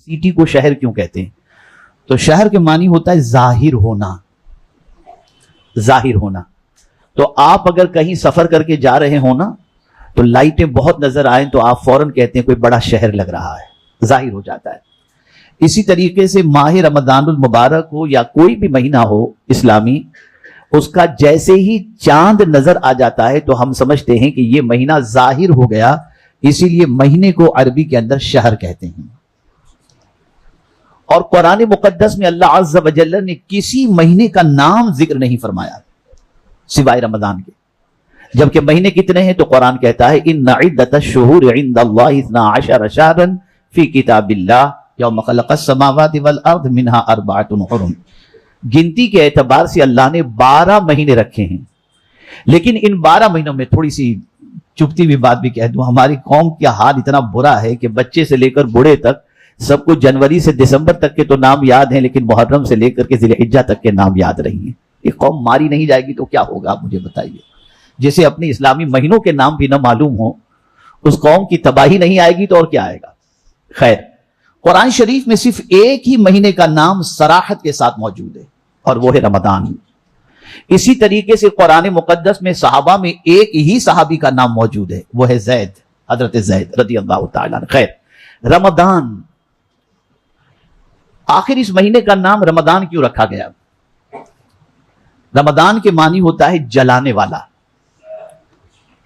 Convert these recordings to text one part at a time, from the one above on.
City کو شہر کیوں کہتے ہیں؟ تو شہر کے معنی ہوتا ہے ظاہر ہونا، ظاہر ہونا۔ تو آپ اگر کہیں سفر کر کے جا رہے ہو نا، تو لائٹیں بہت نظر آئیں تو آپ فوراً کہتے ہیں کوئی بڑا شہر لگ رہا ہے، ظاہر ہو جاتا ہے۔ اسی طریقے سے ماہ رمضان المبارک ہو یا کوئی بھی مہینہ ہو اسلامی، اس کا جیسے ہی چاند نظر آ جاتا ہے تو ہم سمجھتے ہیں کہ یہ مہینہ ظاہر ہو گیا، اسی لیے مہینے کو عربی کے اندر شہر کہتے ہیں۔ اور قرآن مقدس میں اللہ عز و جل نے کسی مہینے کا نام ذکر نہیں فرمایا سوائے رمضان کے، جبکہ مہینے کتنے ہیں تو قرآن کہتا ہے ان عدۃ الشہور عند اللہ 12 شہرا فی کتاب اللہ یوم خلق السماوات والارض منها 4 حرم۔ گنتی کے اعتبار سے اللہ نے 12 مہینے رکھے ہیں، لیکن ان 12 مہینوں میں تھوڑی سی چپتی ہوئی بات بھی کہہ دوں، ہماری قوم کا حال اتنا برا ہے کہ بچے سے لے کر بوڑھے تک سب کو جنوری سے دسمبر تک کے تو نام یاد ہیں، لیکن محرم سے لے کر کے ذی الحجہ تک کے نام یاد رہی ہیں۔ یہ قوم ماری نہیں جائے گی تو کیا ہوگا آپ مجھے بتائیے؟ جسے اپنے اسلامی مہینوں کے نام بھی نہ معلوم ہو، اس قوم کی تباہی نہیں آئے گی تو اور کیا آئے گا؟ خیر، قرآن شریف میں صرف ایک ہی مہینے کا نام صراحت کے ساتھ موجود ہے اور وہ ہے رمضان۔ اسی طریقے سے قرآن مقدس میں صحابہ میں ایک ہی صحابی کا نام موجود ہے، وہ ہے زید، حضرت زید رضی اللہ تعالیٰ عنہ۔ خیر، رمضان، آخر اس مہینے کا نام رمضان کیوں رکھا گیا؟ رمضان کے معنی ہوتا ہے جلانے والا،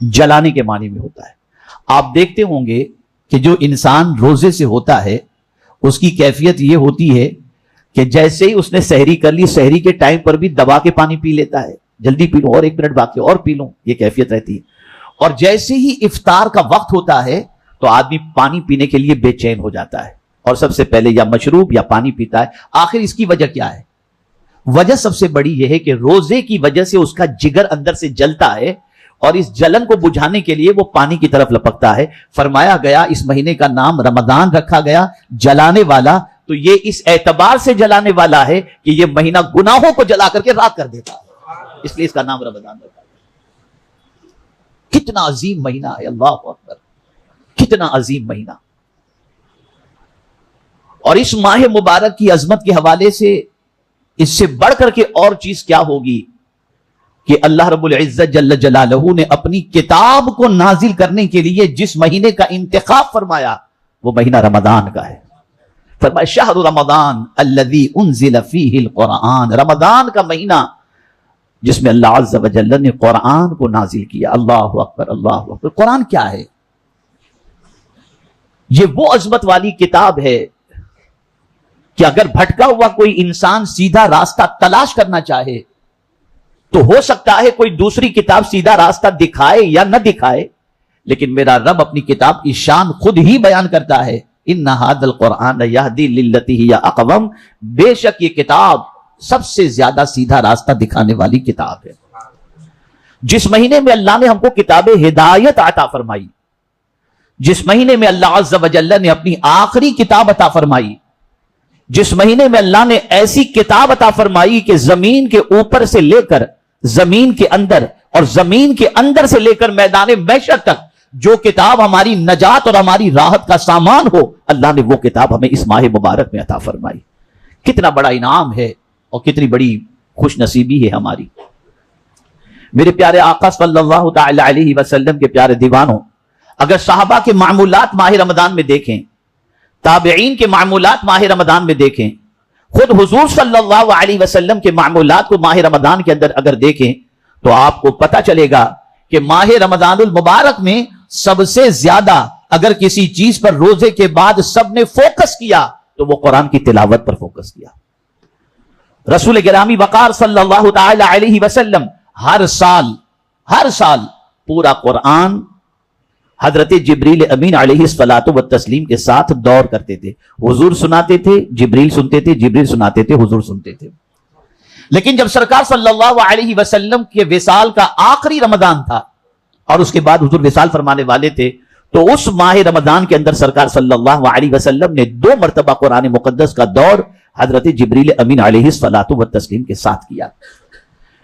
جلانے کے معنی میں ہوتا ہے۔ آپ دیکھتے ہوں گے کہ جو انسان روزے سے ہوتا ہے اس کی کیفیت یہ ہوتی ہے کہ جیسے ہی اس نے سحری کر لی، سحری کے ٹائم پر بھی دبا کے پانی پی لیتا ہے، جلدی پی لوں اور 1 منٹ باقی اور پی لوں، یہ کیفیت رہتی ہے۔ اور جیسے ہی افطار کا وقت ہوتا ہے تو آدمی پانی پینے کے لیے بے چین ہو جاتا ہے اور سب سے پہلے یا مشروب یا پانی پیتا ہے۔ آخر اس کی وجہ کیا ہے؟ وجہ سب سے بڑی یہ ہے کہ روزے کی وجہ سے اس کا جگر اندر سے جلتا ہے اور اس جلن کو بجھانے کے لیے وہ پانی کی طرف لپکتا ہے۔ فرمایا گیا اس مہینے کا نام رمضان رکھا گیا، جلانے والا، تو یہ اس اعتبار سے جلانے والا ہے کہ یہ مہینہ گناہوں کو جلا کر کے راک کر دیتا ہے، اس لیے اس کا نام رمضان رکھا گیا۔ کتنا عظیم مہینہ ہے، اللہ اکبر، کتنا عظیم مہینہ۔ اور اس ماہ مبارک کی عظمت کے حوالے سے اس سے بڑھ کر کے اور چیز کیا ہوگی کہ اللہ رب العزت جل جلالہ نے اپنی کتاب کو نازل کرنے کے لیے جس مہینے کا انتخاب فرمایا وہ مہینہ رمضان کا ہے۔ فرمایا شہر رمضان الذی انزل فیہ القرآن، رمضان کا مہینہ جس میں اللہ عز و جل نے قرآن کو نازل کیا۔ اللہ اکبر، اللہ اکبر۔ قرآن کیا ہے؟ یہ وہ عظمت والی کتاب ہے کہ اگر بھٹکا ہوا کوئی انسان سیدھا راستہ تلاش کرنا چاہے تو ہو سکتا ہے کوئی دوسری کتاب سیدھا راستہ دکھائے یا نہ دکھائے، لیکن میرا رب اپنی کتاب کی شان خود ہی بیان کرتا ہے، ان ھذا القرآن یہدی للتی ہی اقوم، بے شک یہ کتاب سب سے زیادہ سیدھا راستہ دکھانے والی کتاب ہے۔ جس مہینے میں اللہ نے ہم کو کتاب ہدایت عطا فرمائی، جس مہینے میں اللہ عز و جل نے اپنی آخری کتاب عطا فرمائی، جس مہینے میں اللہ نے ایسی کتاب عطا فرمائی کہ زمین کے اوپر سے لے کر زمین کے اندر اور زمین کے اندر سے لے کر میدان محشر تک جو کتاب ہماری نجات اور ہماری راحت کا سامان ہو، اللہ نے وہ کتاب ہمیں اس ماہ مبارک میں عطا فرمائی۔ کتنا بڑا انعام ہے اور کتنی بڑی خوش نصیبی ہے ہماری۔ میرے پیارے آقا صلی اللہ تعالی علیہ وسلم کے پیارے دیوانوں، اگر صحابہ کے معمولات ماہ رمضان میں دیکھیں، تابعین کے معمولات ماہ رمضان میں دیکھیں، خود حضور صلی اللہ علیہ وسلم کے معمولات کو ماہ رمضان کے اندر اگر دیکھیں تو آپ کو پتہ چلے گا کہ ماہ رمضان المبارک میں سب سے زیادہ اگر کسی چیز پر روزے کے بعد سب نے فوکس کیا تو وہ قرآن کی تلاوت پر فوکس کیا۔ رسول گرامی وقار صلی اللہ تعالی علیہ وسلم ہر سال پورا قرآن حضرت جبریل امین علیہ الصلوۃ والتسلیم کے ساتھ دور کرتے تھے۔ حضور سناتے تھے، جبریل سنتے تھے، جبریل سناتے تھے، حضور سنتے تھے۔ لیکن جب سرکار صلی اللہ علیہ وسلم کے وصال کا آخری رمضان تھا اور اس کے بعد حضور وصال فرمانے والے تھے، تو اس ماہ رمضان کے اندر سرکار صلی اللہ علیہ وسلم نے 2 مرتبہ قرآن مقدس کا دور حضرت جبریل امین علیہ الصلوۃ والتسلیم کے ساتھ کیا۔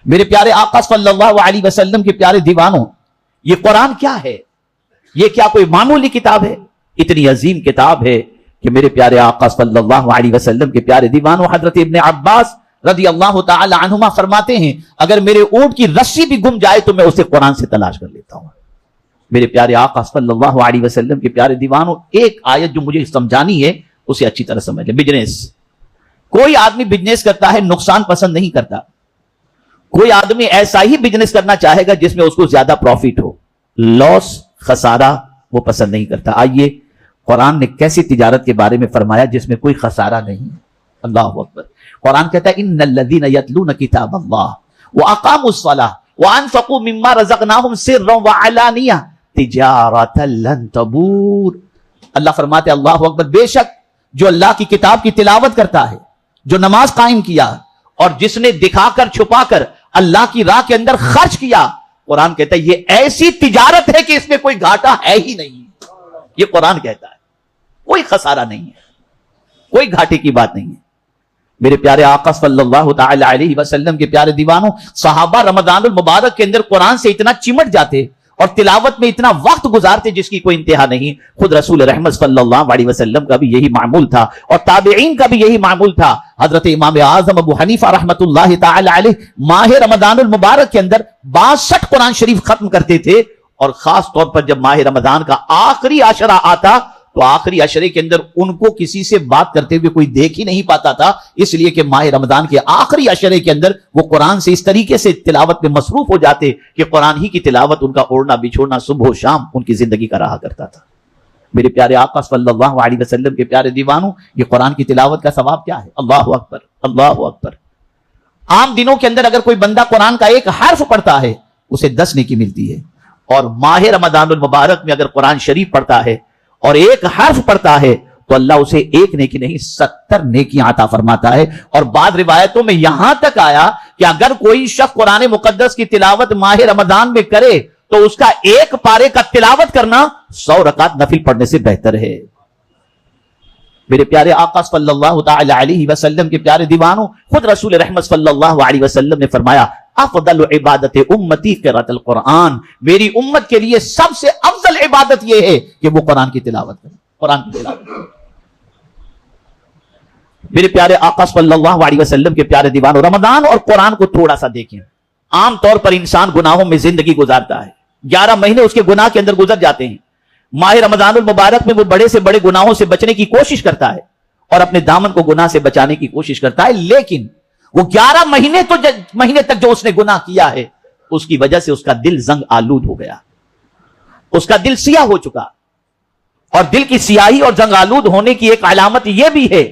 میرے پیارے آقا صلی اللہ علیہ وسلم کے پیارے دیوانوں، یہ قرآن کیا ہے؟ یہ کیا کوئی معمولی کتاب ہے؟ اتنی عظیم کتاب ہے، کہ میرے پیارے آقا صلی اللہ علیہ وسلم کے پیارے دیوانوں حضرت ابن عباس رضی اللہ تعالی عنہما فرماتے ہیں اگر میرے اونٹ کی رسی بھی گم جائے تو میں اسے قرآن سے تلاش کر لیتا ہوں. میرے پیارے آقا صلی اللہ علیہ وسلم کے پیارے دیوانوں ایک آیت جو مجھے سمجھانی ہے اسے اچھی طرح سمجھ لیں. بزنس، کوئی آدمی بزنس کرتا ہے نقصان پسند نہیں کرتا. کوئی آدمی ایسا ہی بزنس کرنا چاہے گا جس میں اس کو زیادہ پروفٹ ہو. لاس، خسارہ وہ پسند نہیں کرتا. آئیے قرآن نے کیسی تجارت کے بارے میں فرمایا جس میں کوئی خسارہ نہیں. اللہ اکبر. قرآن کہتا ہے ان الذین یتلون کتاب اللہ واقاموا الصلاۃ وانفقوا مما رزقناہم سرا وعلانیہ تجارۃ لن تبور. اللہ فرماتے اللہ اکبر، بے شک جو اللہ کی کتاب کی تلاوت کرتا ہے، جو نماز قائم کیا اور جس نے دکھا کر چھپا کر اللہ کی راہ کے اندر خرچ کیا، قرآن کہتا ہے یہ ایسی تجارت ہے کہ اس میں کوئی گھاٹا ہے ہی نہیں. یہ قرآن کہتا ہے کوئی خسارہ نہیں ہے، کوئی گھاٹے کی بات نہیں ہے. میرے پیارے آقا صلی اللہ تعالی علیہ وسلم کے پیارے دیوانوں، صحابہ رمضان المبارک کے اندر قرآن سے اتنا چمٹ جاتے اور تلاوت میں اتنا وقت گزارتے جس کی کوئی انتہا نہیں. خود رسول رحمت صلی اللہ علیہ وسلم کا بھی یہی معمول تھا اور تابعین کا بھی یہی معمول تھا. حضرت امام اعظم ابو حنیفہ رحمت اللہ تعالی علیہ ماہ رمضان المبارک کے اندر 62 قرآن شریف ختم کرتے تھے، اور خاص طور پر جب ماہ رمضان کا آخری عشرہ آتا تو آخری عشرے کے اندر ان کو کسی سے بات کرتے ہوئے کوئی دیکھ ہی نہیں پاتا تھا، اس لیے کہ ماہ رمضان کے آخری عشرے کے اندر وہ قرآن سے اس طریقے سے تلاوت میں مصروف ہو جاتے کہ قرآن ہی کی تلاوت ان کا اوڑھنا بچھوڑنا صبح و شام ان کی زندگی کا رہا کرتا تھا. میرے پیارے آقا صلی اللہ علیہ وسلم کے پیارے دیوانوں، یہ قرآن کی تلاوت کا ثواب کیا ہے؟ اللہ اکبر، اللہ اکبر. عام دنوں کے اندر اگر کوئی بندہ قرآن کا ایک حرف پڑھتا ہے اسے 10 نیکی ملتی ہے، اور ماہ رمضان المبارک میں اگر قرآن شریف پڑھتا ہے اور ایک حرف پڑھتا ہے تو اللہ اسے ایک نیکی نہیں 70 نیکیاں عطا فرماتا ہے. اور بعض روایتوں میں یہاں تک آیا کہ اگر کوئی شخص قرآن مقدس کی تلاوت ماہ رمضان میں کرے تو اس کا ایک پارے کا تلاوت کرنا 100 رکعت نفل پڑھنے سے بہتر ہے. میرے پیارے آقا صلی اللہ تعالی علیہ وسلم کے پیارے دیوانوں، خود رسول رحمت صلی اللہ علیہ وسلم نے فرمایا افضل عبادت امتی قراءۃ القرآن، میری امت کے لیے سب سے افضل عبادت یہ ہے کہ وہ قرآن کی تلاوت کرے. قرآن کی تلاوت. میرے پیارے آقا صلی اللہ علیہ وسلم کے پیارے دیوانوں، رمضان اور قرآن کو تھوڑا سا دیکھیں. عام طور پر انسان گناہوں میں زندگی گزارتا ہے، 11 مہینے اس کے گناہ کے اندر گزر جاتے ہیں. ماہ رمضان المبارک میں وہ بڑے سے بڑے گناہوں سے بچنے کی کوشش کرتا ہے اور اپنے دامن کو گناہ سے بچانے کی کوشش کرتا ہے، لیکن وہ 11 مہینے تک جو اس نے گناہ کیا ہے اس کی وجہ سے اس کا دل زنگ آلود ہو گیا، اس کا دل سیاہ ہو چکا. اور دل کی سیاہی اور زنگ آلود ہونے کی ایک علامت یہ بھی ہے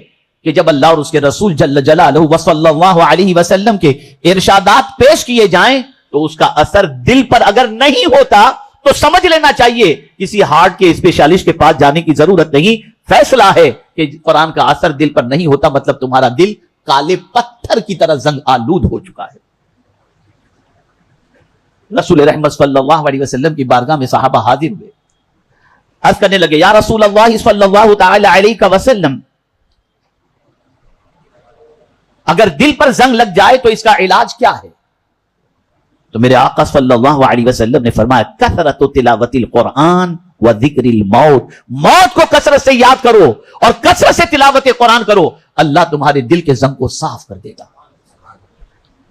کہ جب اللہ اور اس کے رسول جل جلالہ وصلی اللہ علیہ وسلم کے ارشادات پیش کیے جائیں تو اس کا اثر دل پر اگر نہیں ہوتا تو سمجھ لینا چاہیے کسی ہارٹ کے اسپیشلسٹ کے پاس جانے کی ضرورت نہیں. فیصلہ ہے کہ قرآن کا اثر دل پر نہیں ہوتا، مطلب تمہارا دل کالے پتھر کی طرح زنگ آلود ہو چکا ہے. رسول رحمت صلی اللہ علیہ وسلم کی بارگاہ میں صحابہ حاضر ہوئے، عرض کرنے لگے یا رسول اللہ صلی اللہ تعالی علیہ وسلم، اگر دل پر زنگ لگ جائے تو اس کا علاج کیا ہے؟ تو میرے آقا صلی اللہ علیہ وسلم نے فرمایا کثرت تلاوت القرآن و ذکر الموت، موت کو کثرت سے یاد کرو اور کثرت سے تلاوت قرآن کرو، اللہ تمہارے دل کے زنگ کو صاف کر دے گا.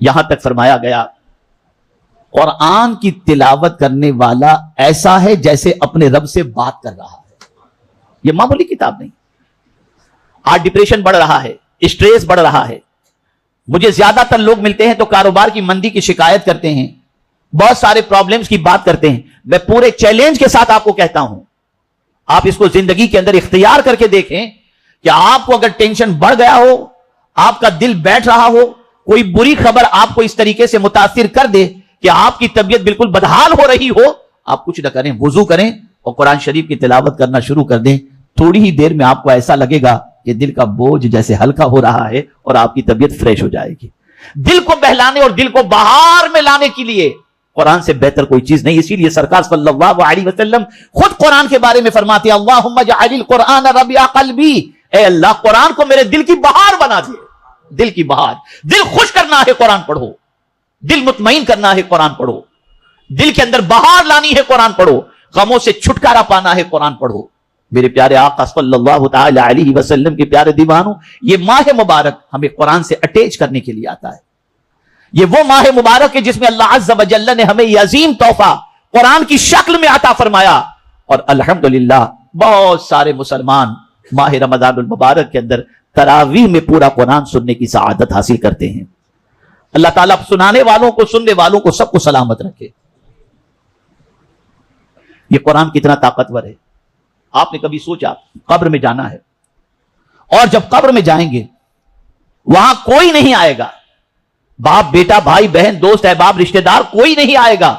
یہاں تک فرمایا گیا قرآن کی تلاوت کرنے والا ایسا ہے جیسے اپنے رب سے بات کر رہا ہے. یہ معمولی کتاب نہیں. آج ڈپریشن بڑھ رہا ہے، اسٹریس بڑھ رہا ہے. مجھے زیادہ تر لوگ ملتے ہیں تو کاروبار کی مندی کی شکایت کرتے ہیں، بہت سارے پرابلمز کی بات کرتے ہیں. میں پورے چیلنج کے ساتھ آپ کو کہتا ہوں، آپ اس کو زندگی کے اندر اختیار کر کے دیکھیں کہ آپ کو اگر ٹینشن بڑھ گیا ہو، آپ کا دل بیٹھ رہا ہو، کوئی بری خبر آپ کو اس طریقے سے متاثر کر دے کہ آپ کی طبیعت بالکل بدحال ہو رہی ہو، آپ کچھ نہ کریں، وضو کریں اور قرآن شریف کی تلاوت کرنا شروع کر دیں. تھوڑی ہی دیر میں آپ کو ایسا لگے گا کہ دل کا بوجھ جیسے ہلکا ہو رہا ہے اور آپ کی طبیعت فریش ہو جائے گی. دل کو بہلانے اور دل کو بہار میں لانے کے لیے قرآن سے بہتر کوئی چیز نہیں. اسی لیے سرکار صلی اللہ علیہ وسلم خود قرآن کے بارے میں فرماتے ہیں اللہم اجعل القرآن ربیع قلبی، اے اللہ قرآن کو میرے دل کی بہار بنا دے. دل کی بہار، دل خوش کرنا ہے قرآن پڑھو، دل مطمئن کرنا ہے قرآن پڑھو، دل کے اندر بہار لانی ہے قرآن پڑھو، غموں سے چھٹکارا پانا ہے قرآن پڑھو. میرے پیارے آقا صلی اللہ تعالی علیہ وسلم کے پیارے دیوانوں، یہ ماہ مبارک ہمیں قرآن سے اٹیچ کرنے کے لیے آتا ہے. یہ وہ ماہ مبارک ہے جس میں اللہ عز و جل نے ہمیں یہ عظیم تحفہ قرآن کی شکل میں عطا فرمایا. اور الحمدللہ بہت سارے مسلمان ماہ رمضان المبارک کے اندر تراویح میں پورا قرآن سننے کی سعادت حاصل کرتے ہیں. اللہ تعالیٰ سنانے والوں کو، سننے والوں کو، سب کو سلامت رکھے. یہ قرآن کتنا طاقتور ہے. آپ نے کبھی سوچا قبر میں جانا ہے، اور جب قبر میں جائیں گے وہاں کوئی نہیں آئے گا، باپ بیٹا بھائی بہن دوست احباب رشتہ دار کوئی نہیں آئے گا.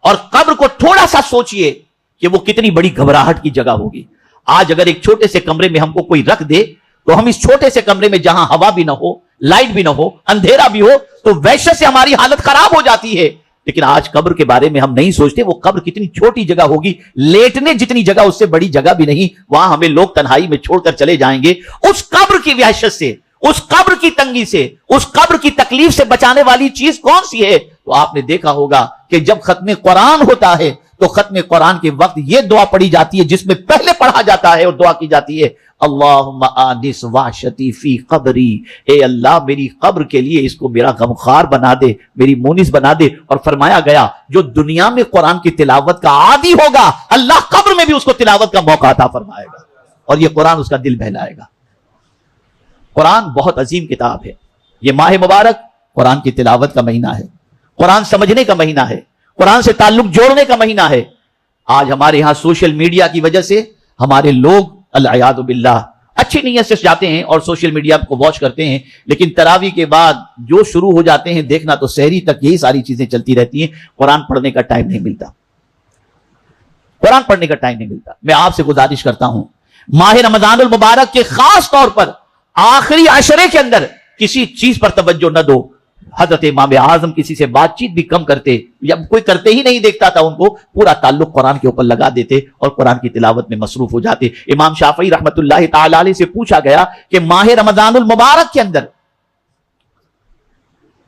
اور قبر کو تھوڑا سا سوچئے کہ وہ کتنی بڑی گھبراہٹ کی جگہ ہوگی. آج اگر ایک چھوٹے سے کمرے میں ہم کو کوئی رکھ دے تو ہم اس چھوٹے سے کمرے میں جہاں ہوا بھی نہ ہو، لائٹ بھی نہ ہو، اندھیرا بھی ہو، تو وحشت سے ہماری حالت خراب ہو جاتی ہے. لیکن آج قبر کے بارے میں ہم نہیں سوچتے. وہ قبر کتنی چھوٹی جگہ ہوگی، لیٹنے جتنی جگہ اس سے بڑی جگہ بھی نہیں. وہاں ہمیں لوگ تنہائی میں چھوڑ کر چلے جائیں گے. اس قبر کی وحشت سے، اس قبر کی تنگی سے، اس قبر کی تکلیف سے بچانے والی چیز کون سی ہے؟ تو آپ نے دیکھا ہوگا کہ جب ختم قرآن ہوتا ہے تو ختم قرآن کے وقت یہ دعا پڑھی جاتی ہے جس میں پہلے پڑھا جاتا ہے اور دعا کی جاتی ہے، اللہم آنس وحشتی فی قبری. اے اللہ میری قبر کے لیے اس کو میرا غمخوار بنا دے، میری مونس بنا دے. اور فرمایا گیا جو دنیا میں قرآن کی تلاوت کا عادی ہوگا اللہ قبر میں بھی اس کو تلاوت کا موقع عطا فرمائے گا، اور یہ قرآن اس کا دل بہلائے گا. قرآن بہت عظیم کتاب ہے. یہ ماہ مبارک قرآن کی تلاوت کا مہینہ ہے، قرآن سمجھنے کا مہینہ ہے، قرآن سے تعلق جوڑنے کا مہینہ ہے. آج ہمارے ہاں سوشل میڈیا کی وجہ سے ہمارے لوگ العیاذ باللہ اچھی نیت سے جاتے ہیں اور سوشل میڈیا کو واچ کرتے ہیں، لیکن تراویح کے بعد جو شروع ہو جاتے ہیں دیکھنا تو سحری تک یہی ساری چیزیں چلتی رہتی ہیں. قرآن پڑھنے کا ٹائم نہیں ملتا، قرآن پڑھنے کا ٹائم نہیں ملتا. میں آپ سے گزارش کرتا ہوں ماہ رمضان المبارک کے خاص طور پر آخری عشرے کے اندر کسی چیز پر توجہ نہ دو. حضرت امام اعظم کسی سے بات چیت بھی کم کرتے، یا کوئی کرتے ہی نہیں دیکھتا تھا ان کو، پورا تعلق قرآن کے اوپر لگا دیتے اور قرآن کی تلاوت میں مصروف ہو جاتے. امام شافعی رحمت اللہ تعالی علیہ سے پوچھا گیا کہ ماہ رمضان المبارک کے اندر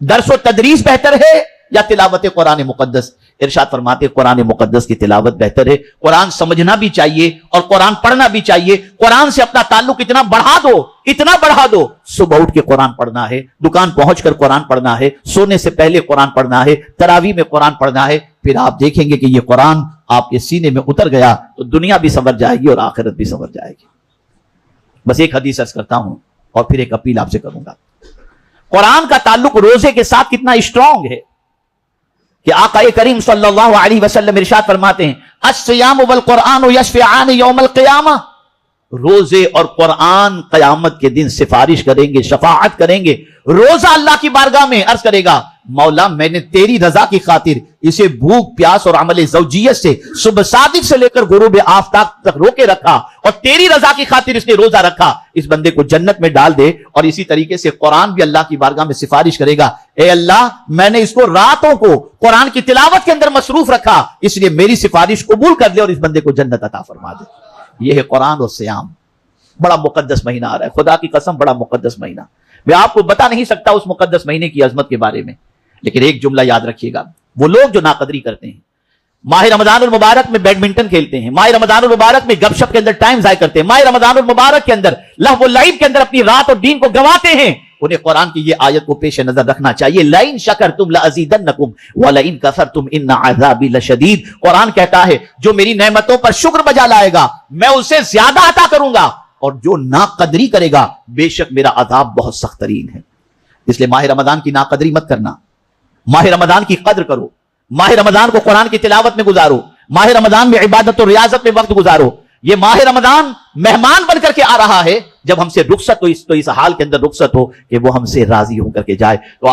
درس و تدریس بہتر ہے یا تلاوت قرآن مقدس؟ ارشاد فرماتے قرآن مقدس کی تلاوت بہتر ہے. قرآن سمجھنا بھی چاہیے اور قرآن پڑھنا بھی چاہیے. قرآن سے اپنا تعلق اتنا بڑھا دو، اتنا بڑھا دو، صبح اٹھ کے قرآن پڑھنا ہے، دکان پہنچ کر قرآن پڑھنا ہے، سونے سے پہلے قرآن پڑھنا ہے، تراویح میں قرآن پڑھنا ہے. پھر آپ دیکھیں گے کہ یہ قرآن آپ کے سینے میں اتر گیا تو دنیا بھی سنور جائے گی اور آخرت بھی سنور جائے گی. بس ایک حدیث عرض کرتا ہوں اور پھر ایک اپیل آپ سے کروں گا. قرآن کا تعلق روزے کے ساتھ کتنا اسٹرانگ ہے کہ آقا کریم صلی اللہ علیہ وسلم ارشاد فرماتے ہیں الصیام والقرآن یشفعان یوم القیامہ. روزے اور قرآن قیامت کے دن سفارش کریں گے، شفاعت کریں گے. روزہ اللہ کی بارگاہ میں عرض کرے گا مولا میں نے تیری رضا کی خاطر اسے بھوک پیاس اور عمل زوجیت سے صبح صادق سے لے کر غروب آفتاب تک روکے رکھا، اور تیری رضا کی خاطر اس نے روزہ رکھا، اس بندے کو جنت میں ڈال دے. اور اسی طریقے سے قرآن بھی اللہ کی بارگاہ میں سفارش کرے گا اے اللہ میں نے اس کو راتوں کو قرآن کی تلاوت کے اندر مصروف رکھا، اس لیے میری سفارش قبول کر لے اور اس بندے کو جنت عطا فرما دے. یہ ہے قرآن اور سیام. بڑا مقدس مہینہ آ رہا ہے، خدا کی قسم بڑا مقدس مہینہ. میں آپ کو بتا نہیں سکتا اس مقدس مہینے کی عظمت کے بارے میں، لیکن ایک جملہ یاد رکھیے گا. وہ لوگ جو ناقدری کرتے ہیں، ماہ رمضان المبارک میں بیڈمنٹن کھیلتے ہیں، ماہ رمضان المبارک میں گپ شپ کے اندر ٹائم ضائع کرتے ہیں، ماہ رمضان المبارک کے اندر لہو و لعب کے اندر اپنی رات اور دین کو گنواتے ہیں، انہیں قرآن کی یہ آیت کو پیش نظر رکھنا چاہیے. لئن شکرتم لازیدنکم ولئن کفرتم ان عذابی لشدید. قرآن کہتا ہے جو میری نعمتوں پر شکر بجا لائے گا میں اسے زیادہ عطا کروں گا، اور جو ناقدری کرے گا بے شک میرا عذاب بہت سخت ترین ہے. اس لیے ماہ رمضان کی ناقدری مت کرنا، ماہ رمضان کی قدر کرو، ماہ رمضان کو قرآن کی تلاوت میں گزارو، ماہ رمضان میں عبادت و ریاضت میں وقت گزارو. یہ ماہ رمضان مہمان بن کر کے آ رہا ہے، جب ہم سے رخصت ہو تو اس حال کے اندر رخصت ہو کہ وہ ہم سے راضی ہو کر کے جائے. تو